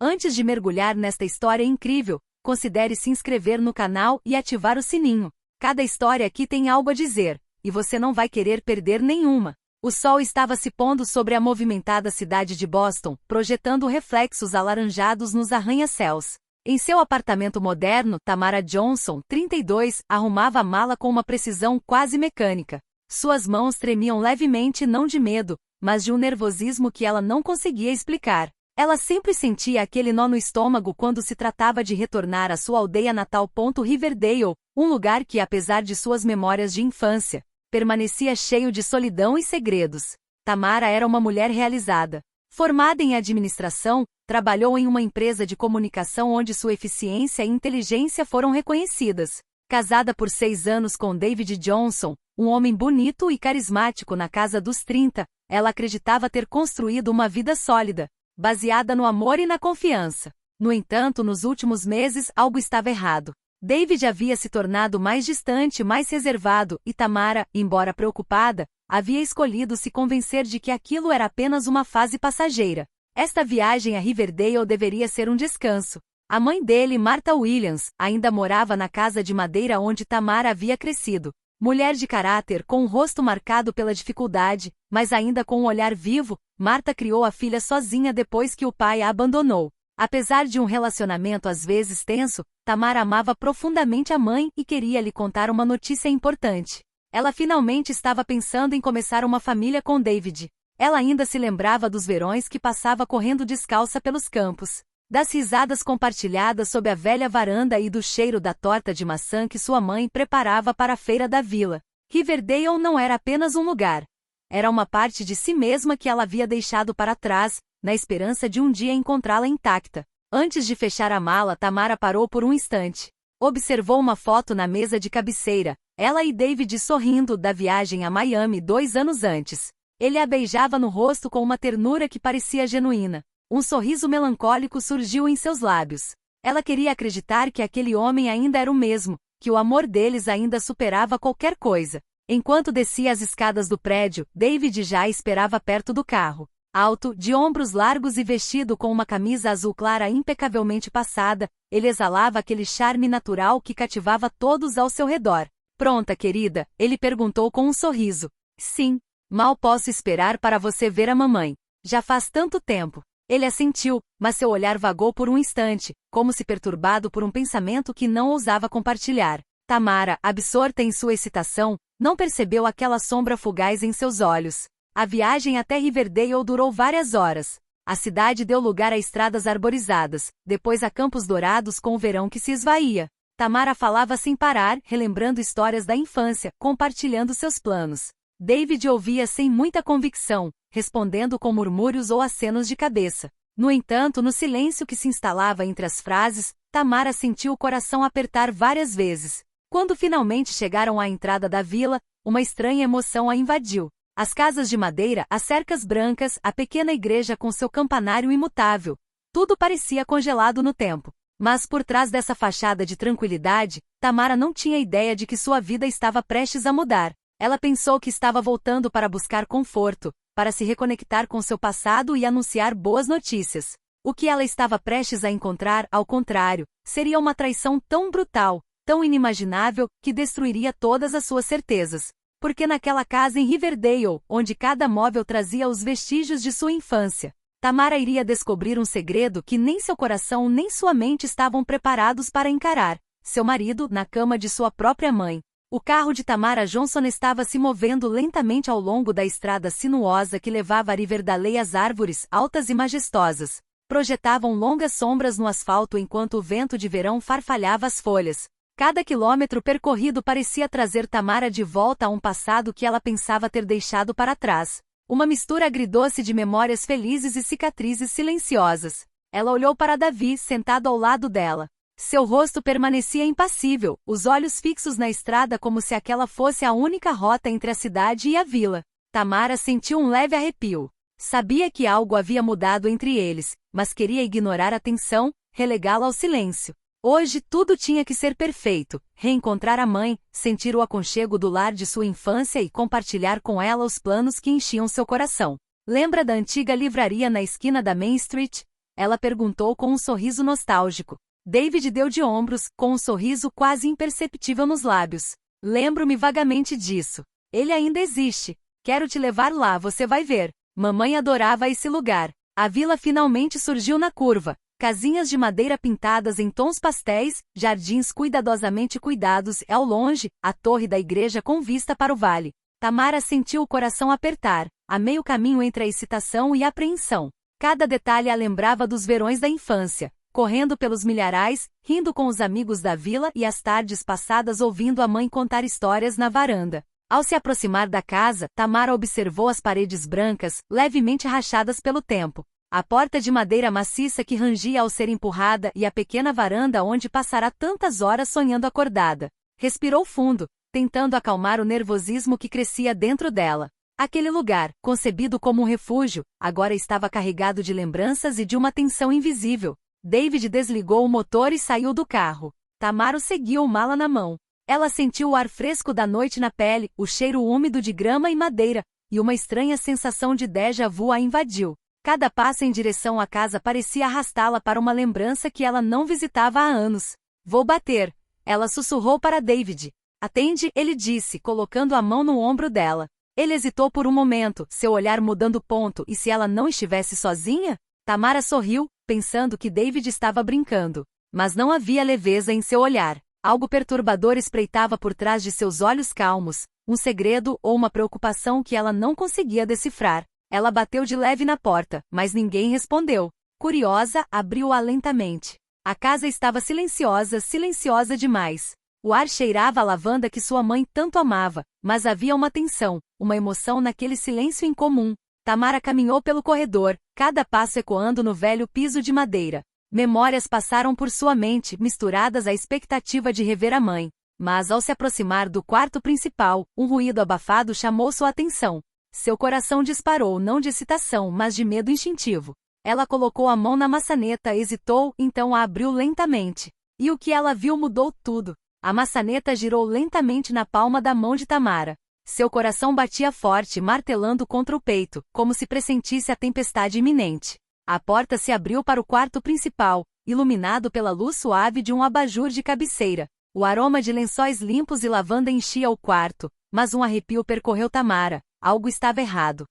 Antes de mergulhar nesta história incrível, considere se inscrever no canal e ativar o sininho. Cada história aqui tem algo a dizer, e você não vai querer perder nenhuma. O sol estava se pondo sobre a movimentada cidade de Boston, projetando reflexos alaranjados nos arranha-céus. Em seu apartamento moderno, Tamara Johnson, 32, arrumava a mala com uma precisão quase mecânica. Suas mãos tremiam levemente, não de medo, mas de um nervosismo que ela não conseguia explicar. Ela sempre sentia aquele nó no estômago quando se tratava de retornar à sua aldeia natal. Riverdale, um lugar que, apesar de suas memórias de infância, permanecia cheio de solidão e segredos. Tamara era uma mulher realizada. Formada em administração, trabalhou em uma empresa de comunicação onde sua eficiência e inteligência foram reconhecidas. Casada por 6 anos com David Johnson, um homem bonito e carismático na casa dos 30, ela acreditava ter construído uma vida sólida, baseada no amor e na confiança. No entanto, nos últimos meses, algo estava errado. David havia se tornado mais distante, mais reservado, e Tamara, embora preocupada, havia escolhido se convencer de que aquilo era apenas uma fase passageira. Esta viagem a Riverdale deveria ser um descanso. A mãe dele, Martha Williams, ainda morava na casa de madeira onde Tamara havia crescido. Mulher de caráter, com um rosto marcado pela dificuldade, mas ainda com um olhar vivo, Martha criou a filha sozinha depois que o pai a abandonou. Apesar de um relacionamento às vezes tenso, Tamara amava profundamente a mãe e queria lhe contar uma notícia importante. Ela finalmente estava pensando em começar uma família com David. Ela ainda se lembrava dos verões que passava correndo descalça pelos campos, das risadas compartilhadas sob a velha varanda e do cheiro da torta de maçã que sua mãe preparava para a feira da vila. Riverdale não era apenas um lugar. Era uma parte de si mesma que ela havia deixado para trás, na esperança de um dia encontrá-la intacta. Antes de fechar a mala, Tamara parou por um instante. Observou uma foto na mesa de cabeceira, ela e David sorrindo da viagem a Miami 2 anos antes. Ele a beijava no rosto com uma ternura que parecia genuína. Um sorriso melancólico surgiu em seus lábios. Ela queria acreditar que aquele homem ainda era o mesmo, que o amor deles ainda superava qualquer coisa. Enquanto descia as escadas do prédio, David já a esperava perto do carro. Alto, de ombros largos e vestido com uma camisa azul clara impecavelmente passada, ele exalava aquele charme natural que cativava todos ao seu redor. Pronta, querida? Ele perguntou com um sorriso. Sim. Mal posso esperar para você ver a mamãe. Já faz tanto tempo. Ele assentiu, mas seu olhar vagou por um instante, como se perturbado por um pensamento que não ousava compartilhar. Tamara, absorta em sua excitação, não percebeu aquela sombra fugaz em seus olhos. A viagem até Riverdale durou várias horas. A cidade deu lugar a estradas arborizadas, depois a campos dourados com o verão que se esvaía. Tamara falava sem parar, relembrando histórias da infância, compartilhando seus planos. David ouvia sem muita convicção, respondendo com murmúrios ou acenos de cabeça. No entanto, no silêncio que se instalava entre as frases, Tamara sentiu o coração apertar várias vezes. Quando finalmente chegaram à entrada da vila, uma estranha emoção a invadiu. As casas de madeira, as cercas brancas, a pequena igreja com seu campanário imutável. Tudo parecia congelado no tempo. Mas por trás dessa fachada de tranquilidade, Tamara não tinha ideia de que sua vida estava prestes a mudar. Ela pensou que estava voltando para buscar conforto, para se reconectar com seu passado e anunciar boas notícias. O que ela estava prestes a encontrar, ao contrário, seria uma traição tão brutal, tão inimaginável, que destruiria todas as suas certezas. Porque naquela casa em Riverdale, onde cada móvel trazia os vestígios de sua infância, Tamara iria descobrir um segredo que nem seu coração nem sua mente estavam preparados para encarar. Seu marido, na cama de sua própria mãe. O carro de Tamara Johnson estava se movendo lentamente ao longo da estrada sinuosa que levava a Riverdale. As árvores, altas e majestosas, projetavam longas sombras no asfalto enquanto o vento de verão farfalhava as folhas. Cada quilômetro percorrido parecia trazer Tamara de volta a um passado que ela pensava ter deixado para trás. Uma mistura agridoce de memórias felizes e cicatrizes silenciosas. Ela olhou para Davi, sentado ao lado dela. Seu rosto permanecia impassível, os olhos fixos na estrada como se aquela fosse a única rota entre a cidade e a vila. Tamara sentiu um leve arrepio. Sabia que algo havia mudado entre eles, mas queria ignorar a tensão, relegá-la ao silêncio. Hoje tudo tinha que ser perfeito, reencontrar a mãe, sentir o aconchego do lar de sua infância e compartilhar com ela os planos que enchiam seu coração. Lembra da antiga livraria na esquina da Main Street? Ela perguntou com um sorriso nostálgico. David deu de ombros, com um sorriso quase imperceptível nos lábios. Lembro-me vagamente disso. Ele ainda existe. Quero te levar lá, você vai ver. Mamãe adorava esse lugar. A vila finalmente surgiu na curva. Casinhas de madeira pintadas em tons pastéis, jardins cuidadosamente cuidados e ao longe, a torre da igreja com vista para o vale. Tamara sentiu o coração apertar, a meio caminho entre a excitação e a apreensão. Cada detalhe a lembrava dos verões da infância, correndo pelos milharais, rindo com os amigos da vila e as tardes passadas ouvindo a mãe contar histórias na varanda. Ao se aproximar da casa, Tamara observou as paredes brancas, levemente rachadas pelo tempo. A porta de madeira maciça que rangia ao ser empurrada e a pequena varanda onde passará tantas horas sonhando acordada. Respirou fundo, tentando acalmar o nervosismo que crescia dentro dela. Aquele lugar, concebido como um refúgio, agora estava carregado de lembranças e de uma tensão invisível. David desligou o motor e saiu do carro. Tamara o seguiu, mala na mão. Ela sentiu o ar fresco da noite na pele, o cheiro úmido de grama e madeira, e uma estranha sensação de déjà vu a invadiu. Cada passo em direção à casa parecia arrastá-la para uma lembrança que ela não visitava há anos. Vou bater. Ela sussurrou para David. Atende, ele disse, colocando a mão no ombro dela. Ele hesitou por um momento, seu olhar mudando ponto, e se ela não estivesse sozinha? Tamara sorriu, pensando que David estava brincando. Mas não havia leveza em seu olhar. Algo perturbador espreitava por trás de seus olhos calmos, um segredo ou uma preocupação que ela não conseguia decifrar. Ela bateu de leve na porta, mas ninguém respondeu. Curiosa, abriu-a lentamente. A casa estava silenciosa, silenciosa demais. O ar cheirava a lavanda que sua mãe tanto amava, mas havia uma tensão, uma emoção naquele silêncio incomum. Tamara caminhou pelo corredor, cada passo ecoando no velho piso de madeira. Memórias passaram por sua mente, misturadas à expectativa de rever a mãe. Mas ao se aproximar do quarto principal, um ruído abafado chamou sua atenção. Seu coração disparou não de excitação, mas de medo instintivo. Ela colocou a mão na maçaneta, hesitou, então a abriu lentamente. E o que ela viu mudou tudo. A maçaneta girou lentamente na palma da mão de Tamara. Seu coração batia forte, martelando contra o peito, como se pressentisse a tempestade iminente. A porta se abriu para o quarto principal, iluminado pela luz suave de um abajur de cabeceira. O aroma de lençóis limpos e lavanda enchia o quarto, mas um arrepio percorreu Tamara. Algo estava errado.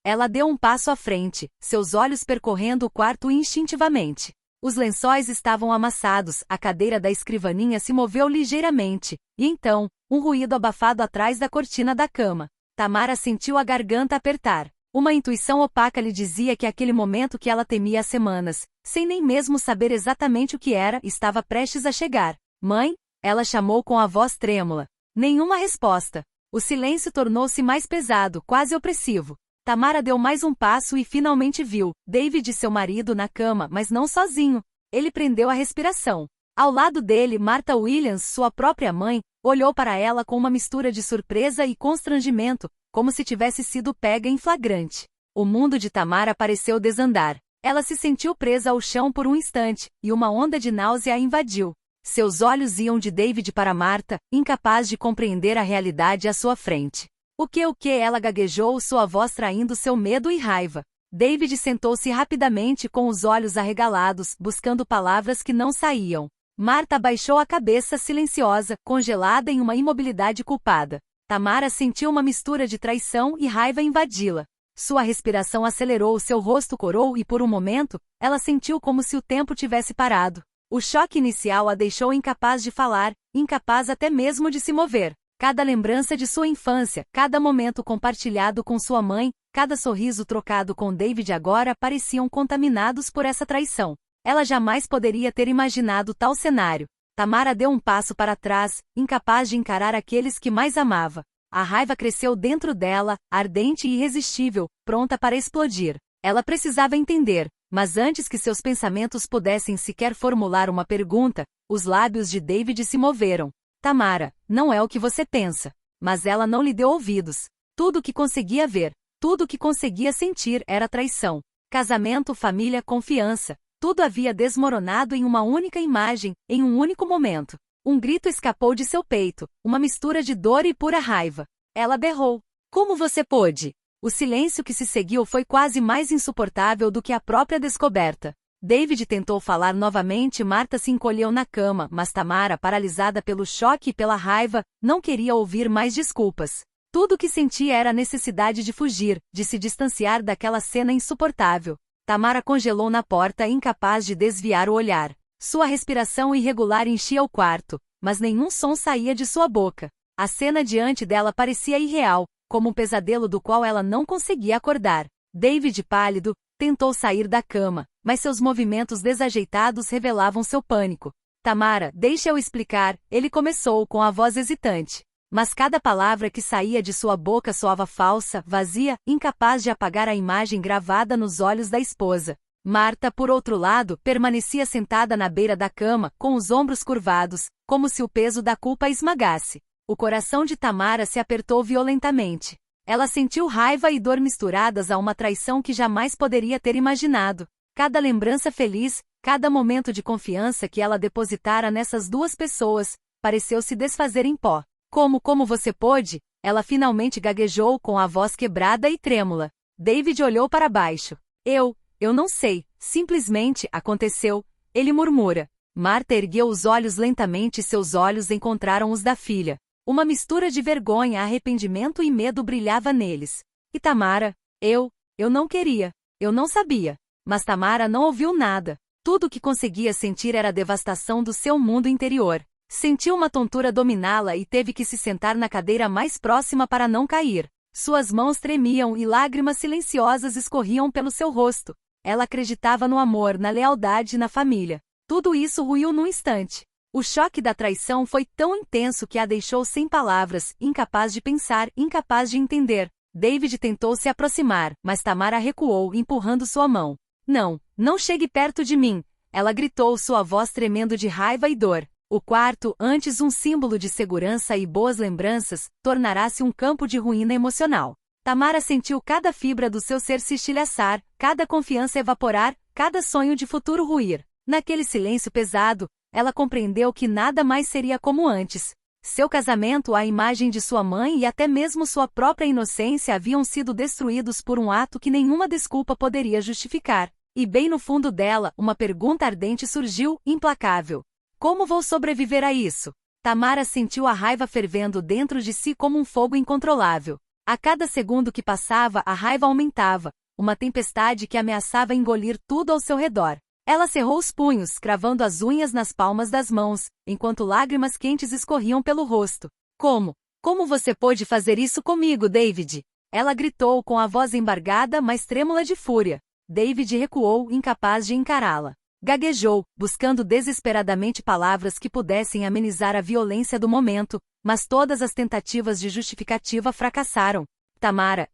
Ela deu um passo à frente, seus olhos percorrendo o quarto instintivamente. Os lençóis estavam amassados, a cadeira da escrivaninha se moveu ligeiramente, e então, um ruído abafado atrás da cortina da cama. Tamara sentiu a garganta apertar. Uma intuição opaca lhe dizia que aquele momento que ela temia há semanas, sem nem mesmo saber exatamente o que era, estava prestes a chegar. Mãe? Ela chamou com a voz trêmula. Nenhuma resposta. O silêncio tornou-se mais pesado, quase opressivo. Tamara deu mais um passo e finalmente viu David e seu marido na cama, mas não sozinho. Ele prendeu a respiração. Ao lado dele, Martha Williams, sua própria mãe, olhou para ela com uma mistura de surpresa e constrangimento, como se tivesse sido pega em flagrante. O mundo de Tamara pareceu desandar. Ela se sentiu presa ao chão por um instante, e uma onda de náusea a invadiu. Seus olhos iam de David para Martha, incapaz de compreender a realidade à sua frente. O que ela gaguejou, sua voz traindo seu medo e raiva. David sentou-se rapidamente com os olhos arregalados, buscando palavras que não saíam. Martha baixou a cabeça silenciosa, congelada em uma imobilidade culpada. Tamara sentiu uma mistura de traição e raiva invadi-la. Sua respiração acelerou, seu rosto corou e por um momento, ela sentiu como se o tempo tivesse parado. O choque inicial a deixou incapaz de falar, incapaz até mesmo de se mover. Cada lembrança de sua infância, cada momento compartilhado com sua mãe, cada sorriso trocado com David agora pareciam contaminados por essa traição. Ela jamais poderia ter imaginado tal cenário. Tamara deu um passo para trás, incapaz de encarar aqueles que mais amava. A raiva cresceu dentro dela, ardente e irresistível, pronta para explodir. Ela precisava entender, mas antes que seus pensamentos pudessem sequer formular uma pergunta, os lábios de David se moveram. Tamara, não é o que você pensa. Mas ela não lhe deu ouvidos. Tudo o que conseguia ver, tudo o que conseguia sentir era traição. Casamento, família, confiança. Tudo havia desmoronado em uma única imagem, em um único momento. Um grito escapou de seu peito, uma mistura de dor e pura raiva. Ela berrou. Como você pôde? O silêncio que se seguiu foi quase mais insuportável do que a própria descoberta. David tentou falar novamente e Marta se encolheu na cama, mas Tamara, paralisada pelo choque e pela raiva, não queria ouvir mais desculpas. Tudo o que sentia era a necessidade de fugir, de se distanciar daquela cena insuportável. Tamara congelou na porta, incapaz de desviar o olhar. Sua respiração irregular enchia o quarto, mas nenhum som saía de sua boca. A cena diante dela parecia irreal, como um pesadelo do qual ela não conseguia acordar. David, pálido, tentou sair da cama, mas seus movimentos desajeitados revelavam seu pânico. Tamara, deixa eu explicar, ele começou com a voz hesitante. Mas cada palavra que saía de sua boca soava falsa, vazia, incapaz de apagar a imagem gravada nos olhos da esposa. Marta, por outro lado, permanecia sentada na beira da cama, com os ombros curvados, como se o peso da culpa a esmagasse. O coração de Tamara se apertou violentamente. Ela sentiu raiva e dor misturadas a uma traição que jamais poderia ter imaginado. Cada lembrança feliz, cada momento de confiança que ela depositara nessas duas pessoas, pareceu se desfazer em pó. Como você pôde? Ela finalmente gaguejou com a voz quebrada e trêmula. David olhou para baixo. Eu não sei, simplesmente aconteceu, ele murmura. Marta ergueu os olhos lentamente e seus olhos encontraram os da filha. Uma mistura de vergonha, arrependimento e medo brilhava neles. E Tamara? Eu não queria. Eu não sabia. Mas Tamara não ouviu nada. Tudo o que conseguia sentir era a devastação do seu mundo interior. Sentiu uma tontura dominá-la e teve que se sentar na cadeira mais próxima para não cair. Suas mãos tremiam e lágrimas silenciosas escorriam pelo seu rosto. Ela acreditava no amor, na lealdade e na família. Tudo isso ruiu num instante. O choque da traição foi tão intenso que a deixou sem palavras, incapaz de pensar, incapaz de entender. David tentou se aproximar, mas Tamara recuou, empurrando sua mão. Não chegue perto de mim! Ela gritou, sua voz tremendo de raiva e dor. O quarto, antes um símbolo de segurança e boas lembranças, tornará-se um campo de ruína emocional. Tamara sentiu cada fibra do seu ser se estilhaçar, cada confiança evaporar, cada sonho de futuro ruir. Naquele silêncio pesado, ela compreendeu que nada mais seria como antes. Seu casamento, a imagem de sua mãe e até mesmo sua própria inocência haviam sido destruídos por um ato que nenhuma desculpa poderia justificar. E bem no fundo dela, uma pergunta ardente surgiu, implacável. Como vou sobreviver a isso? Tamara sentiu a raiva fervendo dentro de si como um fogo incontrolável. A cada segundo que passava, a raiva aumentava, uma tempestade que ameaçava engolir tudo ao seu redor. Ela cerrou os punhos, cravando as unhas nas palmas das mãos, enquanto lágrimas quentes escorriam pelo rosto. Como você pôde fazer isso comigo, David? Ela gritou com a voz embargada, mas trêmula de fúria. David recuou, incapaz de encará-la. Gaguejou, buscando desesperadamente palavras que pudessem amenizar a violência do momento, mas todas as tentativas de justificativa fracassaram. Tamara,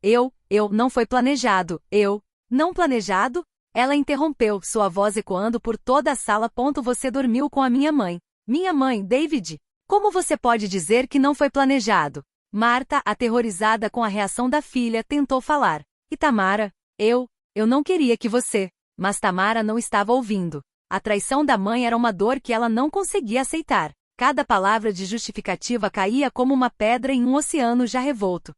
não foi planejado, não planejado? Ela interrompeu, sua voz ecoando por toda a sala. Você dormiu com a minha mãe. Minha mãe, David? Como você pode dizer que não foi planejado? Marta, aterrorizada com a reação da filha, tentou falar. E Tamara? Eu não queria que você... Mas Tamara não estava ouvindo. A traição da mãe era uma dor que ela não conseguia aceitar. Cada palavra de justificativa caía como uma pedra em um oceano já revolto.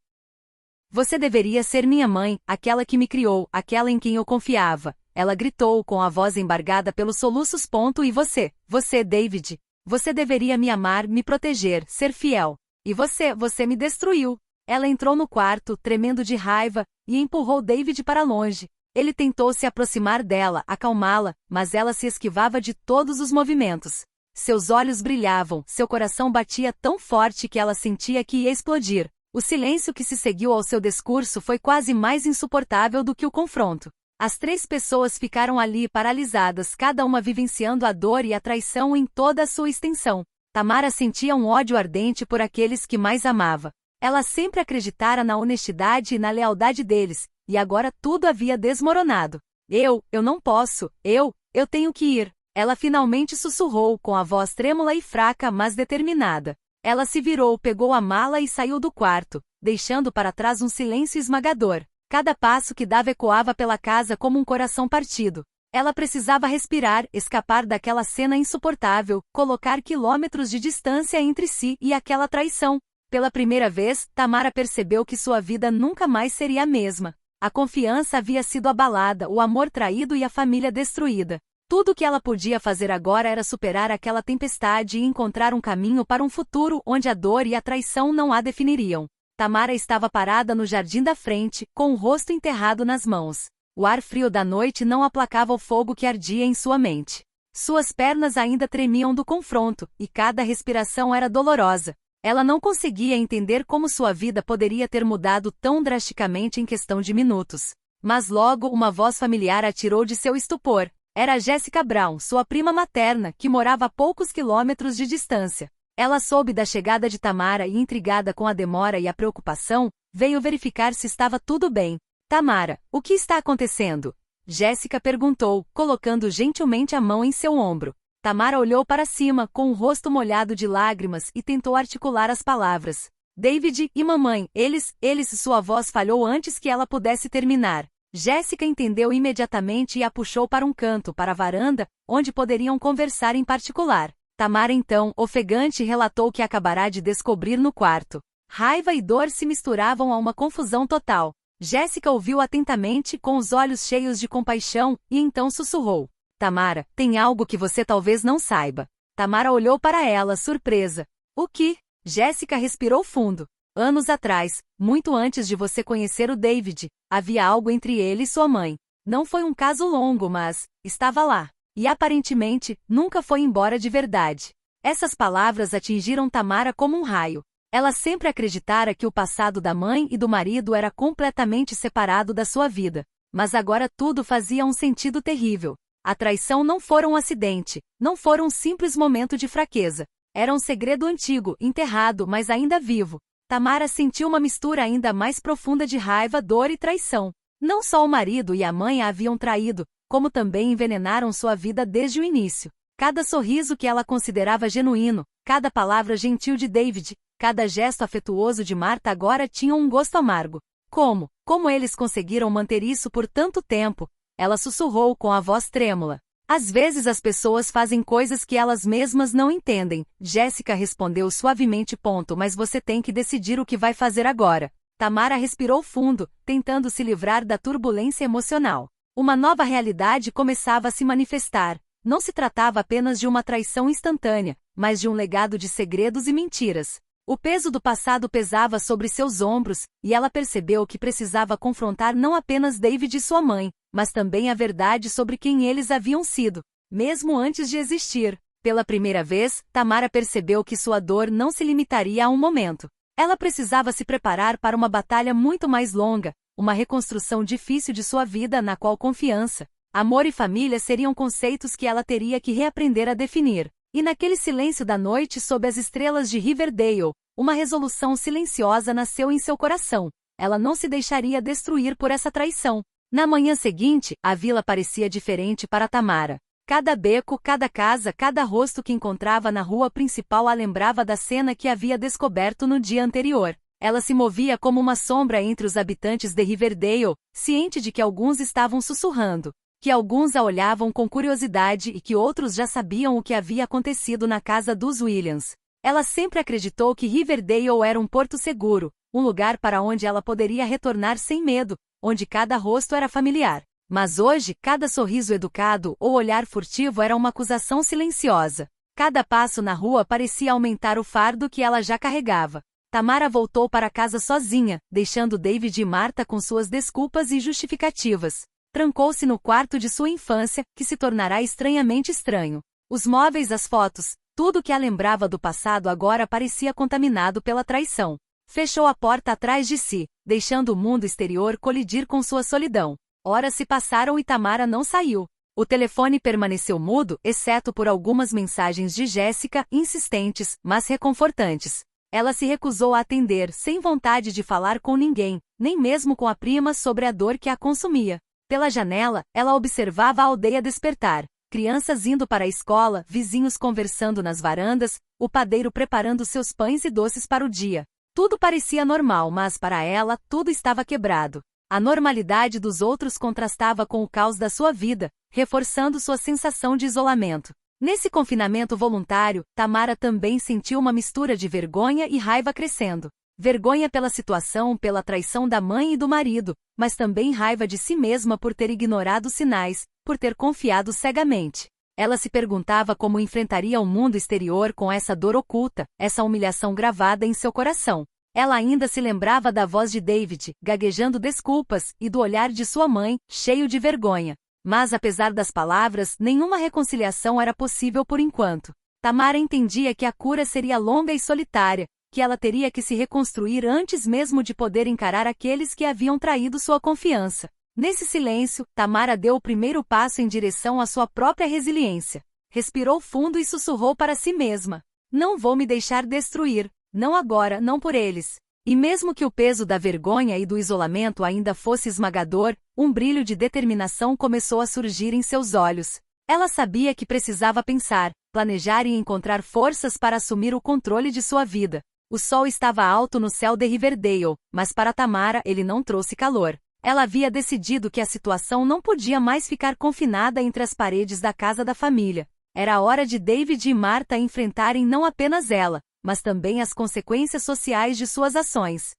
Você deveria ser minha mãe, aquela que me criou, aquela em quem eu confiava. Ela gritou com a voz embargada pelos soluços. E você, David? Você deveria me amar, me proteger, ser fiel. E você me destruiu. Ela entrou no quarto, tremendo de raiva, e empurrou David para longe. Ele tentou se aproximar dela, acalmá-la, mas ela se esquivava de todos os movimentos. Seus olhos brilhavam, seu coração batia tão forte que ela sentia que ia explodir. O silêncio que se seguiu ao seu discurso foi quase mais insuportável do que o confronto. As três pessoas ficaram ali paralisadas, cada uma vivenciando a dor e a traição em toda a sua extensão. Tamara sentia um ódio ardente por aqueles que mais amava. Ela sempre acreditara na honestidade e na lealdade deles, e agora tudo havia desmoronado. Eu não posso, eu tenho que ir. Ela finalmente sussurrou com a voz trêmula e fraca, mas determinada. Ela se virou, pegou a mala e saiu do quarto, deixando para trás um silêncio esmagador. Cada passo que dava ecoava pela casa como um coração partido. Ela precisava respirar, escapar daquela cena insuportável, colocar quilômetros de distância entre si e aquela traição. Pela primeira vez, Tamara percebeu que sua vida nunca mais seria a mesma. A confiança havia sido abalada, o amor traído e a família destruída. Tudo o que ela podia fazer agora era superar aquela tempestade e encontrar um caminho para um futuro onde a dor e a traição não a definiriam. Tamara estava parada no jardim da frente, com o rosto enterrado nas mãos. O ar frio da noite não aplacava o fogo que ardia em sua mente. Suas pernas ainda tremiam do confronto, e cada respiração era dolorosa. Ela não conseguia entender como sua vida poderia ter mudado tão drasticamente em questão de minutos. Mas logo uma voz familiar a tirou de seu estupor. Era Jessica Brown, sua prima materna, que morava a poucos quilômetros de distância. Ela soube da chegada de Tamara e, intrigada com a demora e a preocupação, veio verificar se estava tudo bem. Tamara, o que está acontecendo? Jéssica perguntou, colocando gentilmente a mão em seu ombro. Tamara olhou para cima, com o rosto molhado de lágrimas, e tentou articular as palavras. David e mamãe, eles, sua voz falhou antes que ela pudesse terminar. Jéssica entendeu imediatamente e a puxou para um canto, para a varanda, onde poderiam conversar em particular. Tamara então, ofegante, relatou o que acabará de descobrir no quarto. Raiva e dor se misturavam a uma confusão total. Jéssica ouviu atentamente, com os olhos cheios de compaixão, e então sussurrou. Tamara, tem algo que você talvez não saiba. Tamara olhou para ela, surpresa. O que? Jéssica respirou fundo. Anos atrás, muito antes de você conhecer o David, havia algo entre ele e sua mãe. Não foi um caso longo, mas estava lá. E aparentemente, nunca foi embora de verdade. Essas palavras atingiram Tamara como um raio. Ela sempre acreditara que o passado da mãe e do marido era completamente separado da sua vida. Mas agora tudo fazia um sentido terrível. A traição não fora um acidente, não fora um simples momento de fraqueza. Era um segredo antigo, enterrado, mas ainda vivo. Tamara sentiu uma mistura ainda mais profunda de raiva, dor e traição. Não só o marido e a mãe a haviam traído, como também envenenaram sua vida desde o início. Cada sorriso que ela considerava genuíno, cada palavra gentil de David, cada gesto afetuoso de Marta agora tinham um gosto amargo. Como eles conseguiram manter isso por tanto tempo? Ela sussurrou com a voz trêmula. Às vezes as pessoas fazem coisas que elas mesmas não entendem. Jéssica respondeu suavemente. Mas você tem que decidir o que vai fazer agora. Tamara respirou fundo, tentando se livrar da turbulência emocional. Uma nova realidade começava a se manifestar. Não se tratava apenas de uma traição instantânea, mas de um legado de segredos e mentiras. O peso do passado pesava sobre seus ombros, e ela percebeu que precisava confrontar não apenas David e sua mãe, mas também a verdade sobre quem eles haviam sido, mesmo antes de existir. Pela primeira vez, Tamara percebeu que sua dor não se limitaria a um momento. Ela precisava se preparar para uma batalha muito mais longa, uma reconstrução difícil de sua vida na qual confiança, amor e família seriam conceitos que ela teria que reaprender a definir. E naquele silêncio da noite sob as estrelas de Riverdale, uma resolução silenciosa nasceu em seu coração. Ela não se deixaria destruir por essa traição. Na manhã seguinte, a vila parecia diferente para Tamara. Cada beco, cada casa, cada rosto que encontrava na rua principal a lembrava da cena que havia descoberto no dia anterior. Ela se movia como uma sombra entre os habitantes de Riverdale, ciente de que alguns estavam sussurrando, que alguns a olhavam com curiosidade e que outros já sabiam o que havia acontecido na casa dos Williams. Ela sempre acreditou que Riverdale era um porto seguro, um lugar para onde ela poderia retornar sem medo, onde cada rosto era familiar. Mas hoje, cada sorriso educado ou olhar furtivo era uma acusação silenciosa. Cada passo na rua parecia aumentar o fardo que ela já carregava. Tamara voltou para casa sozinha, deixando David e Marta com suas desculpas e justificativas. Trancou-se no quarto de sua infância, que se tornará estranhamente estranho. Os móveis, as fotos, tudo que a lembrava do passado agora parecia contaminado pela traição. Fechou a porta atrás de si, deixando o mundo exterior colidir com sua solidão. Horas se passaram e Tamara não saiu. O telefone permaneceu mudo, exceto por algumas mensagens de Jéssica, insistentes, mas reconfortantes. Ela se recusou a atender, sem vontade de falar com ninguém, nem mesmo com a prima sobre a dor que a consumia. Pela janela, ela observava a aldeia despertar. Crianças indo para a escola, vizinhos conversando nas varandas, o padeiro preparando seus pães e doces para o dia. Tudo parecia normal, mas para ela, tudo estava quebrado. A normalidade dos outros contrastava com o caos da sua vida, reforçando sua sensação de isolamento. Nesse confinamento voluntário, Tamara também sentiu uma mistura de vergonha e raiva crescendo. Vergonha pela situação, pela traição da mãe e do marido, mas também raiva de si mesma por ter ignorado os sinais, por ter confiado cegamente. Ela se perguntava como enfrentaria o mundo exterior com essa dor oculta, essa humilhação gravada em seu coração. Ela ainda se lembrava da voz de David, gaguejando desculpas, e do olhar de sua mãe, cheio de vergonha. Mas apesar das palavras, nenhuma reconciliação era possível por enquanto. Tamara entendia que a cura seria longa e solitária, que ela teria que se reconstruir antes mesmo de poder encarar aqueles que haviam traído sua confiança. Nesse silêncio, Tamara deu o primeiro passo em direção à sua própria resiliência. Respirou fundo e sussurrou para si mesma: "Não vou me deixar destruir, não agora, não por eles." E mesmo que o peso da vergonha e do isolamento ainda fosse esmagador, um brilho de determinação começou a surgir em seus olhos. Ela sabia que precisava pensar, planejar e encontrar forças para assumir o controle de sua vida. O sol estava alto no céu de Riverdale, mas para Tamara ele não trouxe calor. Ela havia decidido que a situação não podia mais ficar confinada entre as paredes da casa da família. Era a hora de David e Martha enfrentarem não apenas ela, mas também as consequências sociais de suas ações.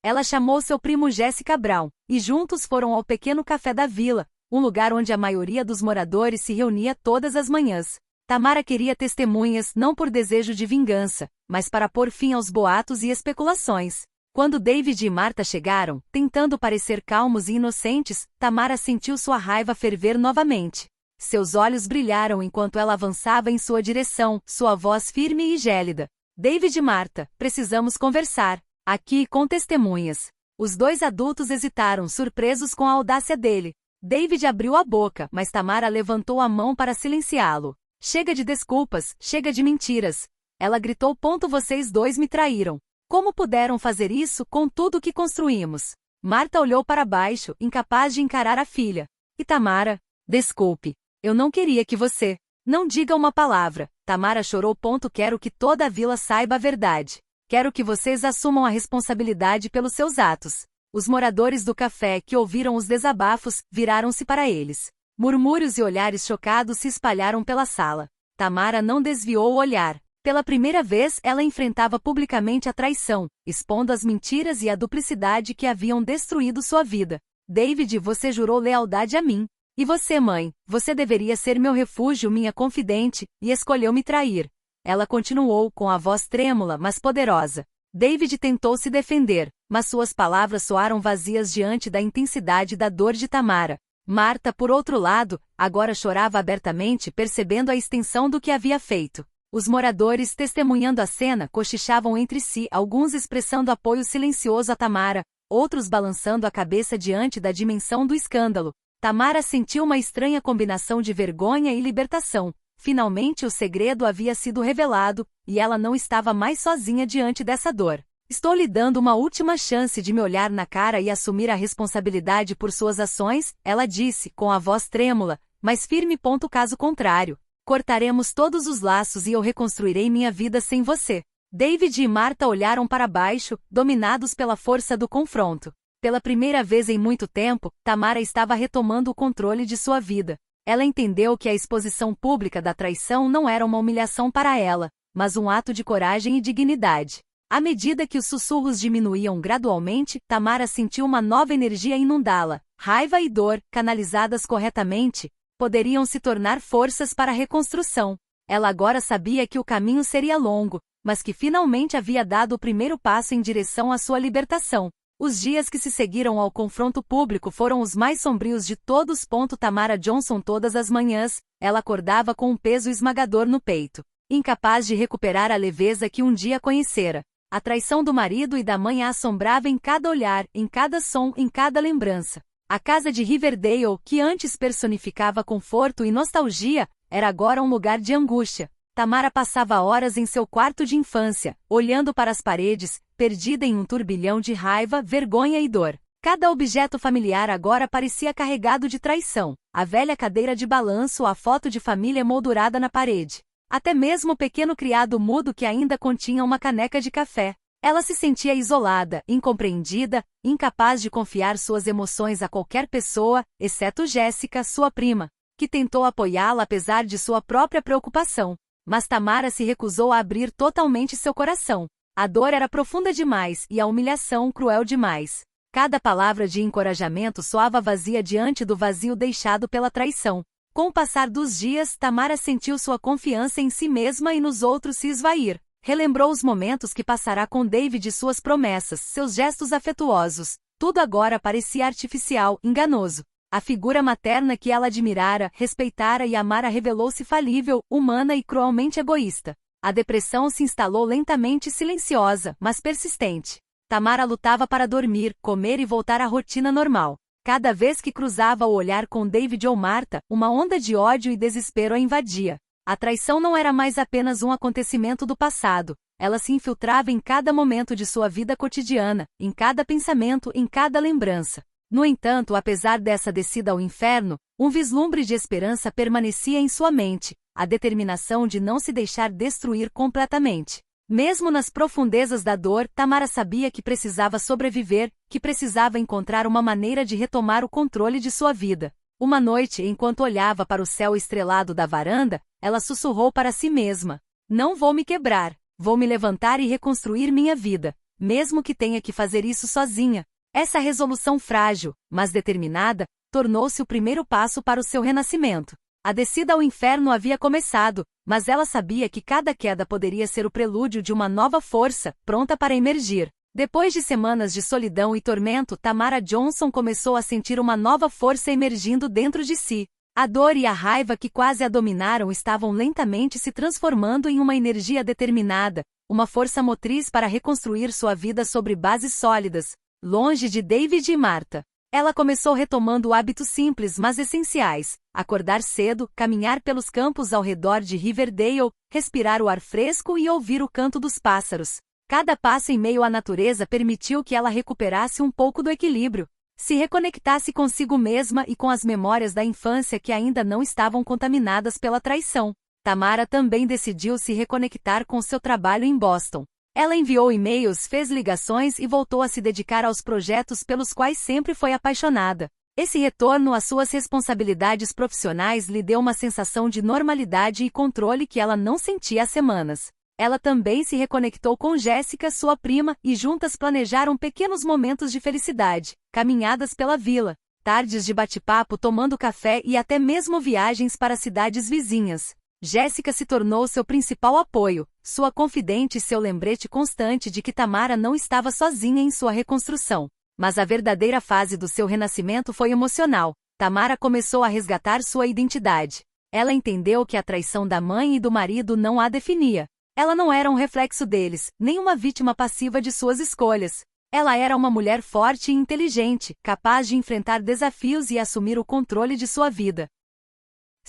Ela chamou seu primo Jessica Brown, e juntos foram ao pequeno café da vila, um lugar onde a maioria dos moradores se reunia todas as manhãs. Tamara queria testemunhas não por desejo de vingança, mas para pôr fim aos boatos e especulações. Quando David e Martha chegaram, tentando parecer calmos e inocentes, Tamara sentiu sua raiva ferver novamente. Seus olhos brilharam enquanto ela avançava em sua direção, sua voz firme e gélida. "David e Martha, precisamos conversar. Aqui com testemunhas." Os dois adultos hesitaram, surpresos com a audácia dele. David abriu a boca, mas Tamara levantou a mão para silenciá-lo. "Chega de desculpas, chega de mentiras." Ela gritou: "Vocês dois me traíram. Como puderam fazer isso com tudo que construímos?" Martha olhou para baixo, incapaz de encarar a filha. E Tamara: "Desculpe. Eu não queria que você..." "Não diga uma palavra." Tamara chorou. "Quero que toda a vila saiba a verdade. Quero que vocês assumam a responsabilidade pelos seus atos." Os moradores do café, que ouviram os desabafos, viraram-se para eles. Murmúrios e olhares chocados se espalharam pela sala. Tamara não desviou o olhar. Pela primeira vez, ela enfrentava publicamente a traição, expondo as mentiras e a duplicidade que haviam destruído sua vida. "David, você jurou lealdade a mim. E você, mãe, você deveria ser meu refúgio, minha confidente, e escolheu me trair." Ela continuou com a voz trêmula, mas poderosa. David tentou se defender, mas suas palavras soaram vazias diante da intensidade da dor de Tamara. Martha, por outro lado, agora chorava abertamente, percebendo a extensão do que havia feito. Os moradores, testemunhando a cena, cochichavam entre si, alguns expressando apoio silencioso a Tamara, outros balançando a cabeça diante da dimensão do escândalo. Tamara sentiu uma estranha combinação de vergonha e libertação. Finalmente o segredo havia sido revelado, e ela não estava mais sozinha diante dessa dor. "Estou lhe dando uma última chance de me olhar na cara e assumir a responsabilidade por suas ações", ela disse, com a voz trêmula, mas firme. "Caso contrário, cortaremos todos os laços e eu reconstruirei minha vida sem você." David e Martha olharam para baixo, dominados pela força do confronto. Pela primeira vez em muito tempo, Tamara estava retomando o controle de sua vida. Ela entendeu que a exposição pública da traição não era uma humilhação para ela, mas um ato de coragem e dignidade. À medida que os sussurros diminuíam gradualmente, Tamara sentiu uma nova energia inundá-la. Raiva e dor, canalizadas corretamente, poderiam se tornar forças para a reconstrução. Ela agora sabia que o caminho seria longo, mas que finalmente havia dado o primeiro passo em direção à sua libertação. Os dias que se seguiram ao confronto público foram os mais sombrios de todos. Tamara Johnson, todas as manhãs, ela acordava com um peso esmagador no peito, incapaz de recuperar a leveza que um dia conhecera. A traição do marido e da mãe a assombrava em cada olhar, em cada som, em cada lembrança. A casa de Riverdale, que antes personificava conforto e nostalgia, era agora um lugar de angústia. Tamara passava horas em seu quarto de infância, olhando para as paredes, perdida em um turbilhão de raiva, vergonha e dor. Cada objeto familiar agora parecia carregado de traição. A velha cadeira de balanço, a foto de família moldurada na parede. Até mesmo o pequeno criado mudo que ainda continha uma caneca de café. Ela se sentia isolada, incompreendida, incapaz de confiar suas emoções a qualquer pessoa, exceto Jéssica, sua prima. que tentou apoiá-la apesar de sua própria preocupação. Mas Tamara se recusou a abrir totalmente seu coração. A dor era profunda demais e a humilhação cruel demais. Cada palavra de encorajamento soava vazia diante do vazio deixado pela traição. Com o passar dos dias, Tamara sentiu sua confiança em si mesma e nos outros se esvair. Relembrou os momentos que passará com David e suas promessas, seus gestos afetuosos. Tudo agora parecia artificial, enganoso. A figura materna que ela admirara, respeitara e amara revelou-se falível, humana e cruelmente egoísta. A depressão se instalou lentamente e silenciosa, mas persistente. Tamara lutava para dormir, comer e voltar à rotina normal. Cada vez que cruzava o olhar com David ou Marta, uma onda de ódio e desespero a invadia. A traição não era mais apenas um acontecimento do passado. Ela se infiltrava em cada momento de sua vida cotidiana, em cada pensamento, em cada lembrança. No entanto, apesar dessa descida ao inferno, um vislumbre de esperança permanecia em sua mente, a determinação de não se deixar destruir completamente. Mesmo nas profundezas da dor, Tamara sabia que precisava sobreviver, que precisava encontrar uma maneira de retomar o controle de sua vida. Uma noite, enquanto olhava para o céu estrelado da varanda, ela sussurrou para si mesma: "Não vou me quebrar. Vou me levantar e reconstruir minha vida, mesmo que tenha que fazer isso sozinha." Essa resolução frágil, mas determinada, tornou-se o primeiro passo para o seu renascimento. A descida ao inferno havia começado, mas ela sabia que cada queda poderia ser o prelúdio de uma nova força, pronta para emergir. Depois de semanas de solidão e tormento, Tamara Johnson começou a sentir uma nova força emergindo dentro de si. A dor e a raiva que quase a dominaram estavam lentamente se transformando em uma energia determinada, uma força motriz para reconstruir sua vida sobre bases sólidas, longe de David e Marta. Ela começou retomando hábitos simples mas essenciais: acordar cedo, caminhar pelos campos ao redor de Riverdale, respirar o ar fresco e ouvir o canto dos pássaros. Cada passo em meio à natureza permitiu que ela recuperasse um pouco do equilíbrio, se reconectasse consigo mesma e com as memórias da infância que ainda não estavam contaminadas pela traição. Tamara também decidiu se reconectar com seu trabalho em Boston. Ela enviou e-mails, fez ligações e voltou a se dedicar aos projetos pelos quais sempre foi apaixonada. Esse retorno às suas responsabilidades profissionais lhe deu uma sensação de normalidade e controle que ela não sentia há semanas. Ela também se reconectou com Jéssica, sua prima, e juntas planejaram pequenos momentos de felicidade, caminhadas pela vila, tardes de bate-papo tomando café e até mesmo viagens para cidades vizinhas. Jéssica se tornou seu principal apoio, sua confidente e seu lembrete constante de que Tamara não estava sozinha em sua reconstrução. Mas a verdadeira fase do seu renascimento foi emocional. Tamara começou a resgatar sua identidade. Ela entendeu que a traição da mãe e do marido não a definia. Ela não era um reflexo deles, nem uma vítima passiva de suas escolhas. Ela era uma mulher forte e inteligente, capaz de enfrentar desafios e assumir o controle de sua vida.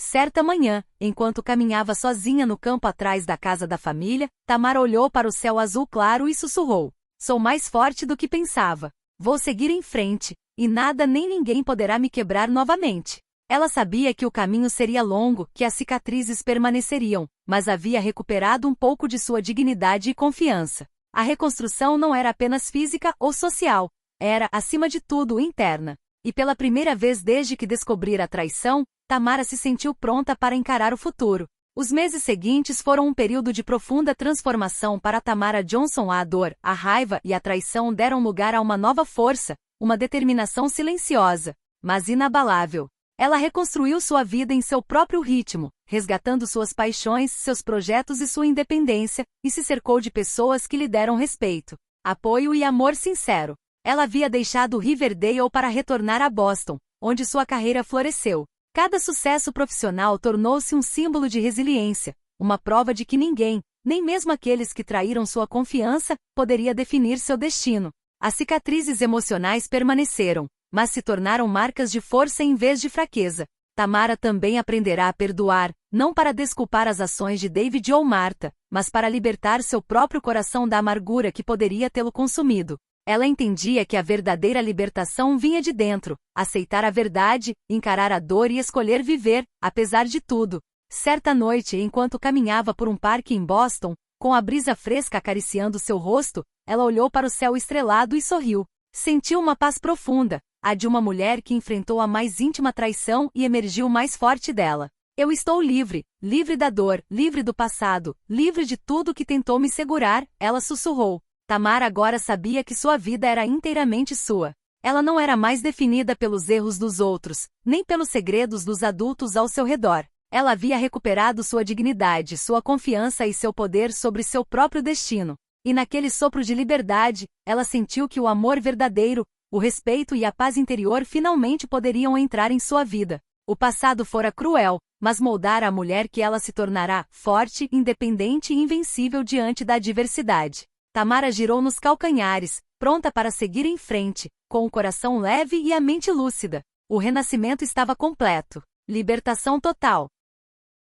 Certa manhã, enquanto caminhava sozinha no campo atrás da casa da família, Tamara olhou para o céu azul claro e sussurrou: "Sou mais forte do que pensava. Vou seguir em frente, e nada nem ninguém poderá me quebrar novamente." Ela sabia que o caminho seria longo, que as cicatrizes permaneceriam, mas havia recuperado um pouco de sua dignidade e confiança. A reconstrução não era apenas física ou social, era, acima de tudo, interna. E pela primeira vez desde que descobrira a traição, Tamara se sentiu pronta para encarar o futuro. Os meses seguintes foram um período de profunda transformação para Tamara Johnson. A dor, a raiva e a traição deram lugar a uma nova força, uma determinação silenciosa, mas inabalável. Ela reconstruiu sua vida em seu próprio ritmo, resgatando suas paixões, seus projetos e sua independência, e se cercou de pessoas que lhe deram respeito, apoio e amor sincero. Ela havia deixado Riverdale para retornar a Boston, onde sua carreira floresceu. Cada sucesso profissional tornou-se um símbolo de resiliência, uma prova de que ninguém, nem mesmo aqueles que traíram sua confiança, poderia definir seu destino. As cicatrizes emocionais permaneceram, mas se tornaram marcas de força em vez de fraqueza. Tamara também aprenderá a perdoar, não para desculpar as ações de David ou Marta, mas para libertar seu próprio coração da amargura que poderia tê-lo consumido. Ela entendia que a verdadeira libertação vinha de dentro, aceitar a verdade, encarar a dor e escolher viver, apesar de tudo. Certa noite, enquanto caminhava por um parque em Boston, com a brisa fresca acariciando seu rosto, ela olhou para o céu estrelado e sorriu. Sentiu uma paz profunda, a de uma mulher que enfrentou a mais íntima traição e emergiu mais forte dela. Eu estou livre, livre da dor, livre do passado, livre de tudo que tentou me segurar, ela sussurrou. Tamara agora sabia que sua vida era inteiramente sua. Ela não era mais definida pelos erros dos outros, nem pelos segredos dos adultos ao seu redor. Ela havia recuperado sua dignidade, sua confiança e seu poder sobre seu próprio destino. E naquele sopro de liberdade, ela sentiu que o amor verdadeiro, o respeito e a paz interior finalmente poderiam entrar em sua vida. O passado fora cruel, mas moldara a mulher que ela se tornará, forte, independente e invencível diante da adversidade. Tamara girou nos calcanhares, pronta para seguir em frente, com o coração leve e a mente lúcida. O renascimento estava completo. Libertação total.